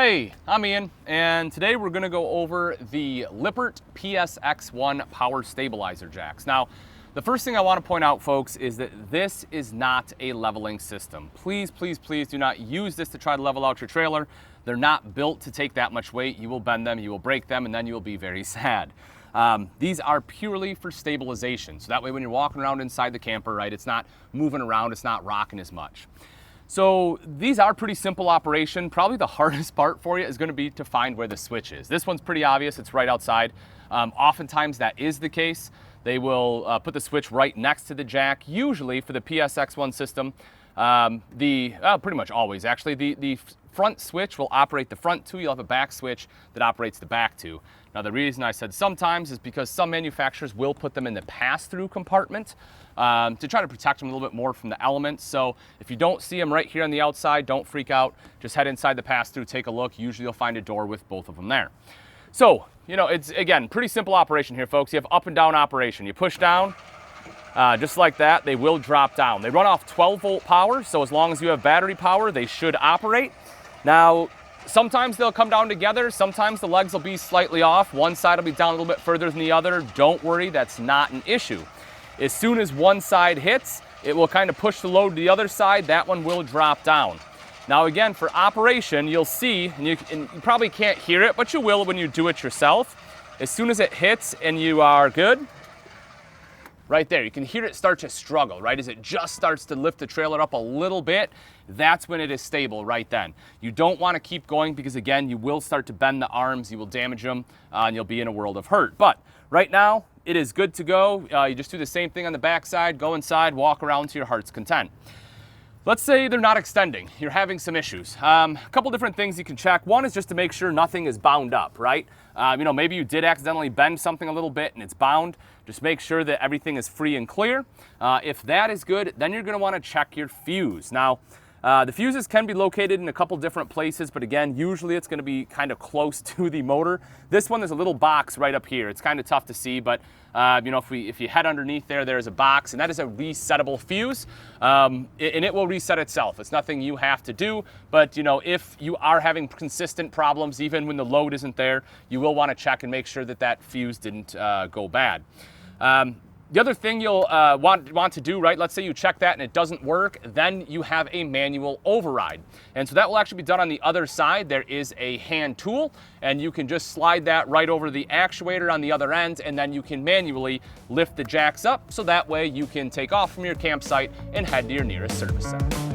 Hey, I'm Ian, and today we're going to go over the Lippert PSX1 Power Stabilizer Jacks. Now, the first thing I want to point out, folks, is that this is not a leveling system. Please, please, please do not use this to try to level out your trailer. They're not built to take that much weight. You will bend them, you will break them, and then you will be very sad. These are purely for stabilization. So that way when you're walking around inside the camper, right, it's not moving around, it's not rocking as much. So these are pretty simple operation. Probably the hardest part for you is going to be to find where the switch is. This one's pretty obvious, it's right outside. Oftentimes that is the case. They will put the switch right next to the jack. Usually for the PSX1 system, pretty much always actually, the front switch will operate the front two. You'll have a back switch that operates the back two. Now the reason I said sometimes is because some manufacturers will put them in the pass-through compartment to try to protect them a little bit more from the elements. So if you don't see them right here on the outside, don't freak out. Just head inside the pass-through, take a look. Usually you'll find a door with both of them there. So, you know, it's, again, pretty simple operation here, folks. You have up and down operation. You push down, just like that, they will drop down. They run off 12-volt power, so as long as you have battery power, they should operate. Now, sometimes they'll come down together. Sometimes the legs will be slightly off. One side will be down a little bit further than the other. Don't worry, that's not an issue. As soon as one side hits, it will kind of push the load to the other side. That one will drop down. Now again, for operation, you'll see, and you probably can't hear it, but you will when you do it yourself. As soon as it hits and you are good, right there, you can hear it start to struggle, right? As it just starts to lift the trailer up a little bit, that's when it is stable right then. You don't want to keep going because again, you will start to bend the arms, you will damage them, and you'll be in a world of hurt. But right now, it is good to go. You just do the same thing on the back side, go inside, walk around to your heart's content. Let's say they're not extending, you're having some issues. A couple different things you can check. One is just to make sure nothing is bound up, right? You know, maybe you did accidentally bend something a little bit and it's bound. Just make sure that everything is free and clear. If that is good, then you're gonna wanna check your fuse. Now, the fuses can be located in a couple different places, but again, usually it's gonna be kind of close to the motor. This one, there's a little box right up here. It's kind of tough to see, but you know, if you head underneath there's a box, and that is a resettable fuse, and it will reset itself. It's nothing you have to do, but you know, if you are having consistent problems, even when the load isn't there, you will wanna check and make sure that that fuse didn't go bad. The other thing you'll want to do, right, let's say you check that and it doesn't work, then you have a manual override. And so that will actually be done on the other side. There is a hand tool, and you can just slide that right over the actuator on the other end, and then you can manually lift the jacks up, so that way you can take off from your campsite and head to your nearest service center.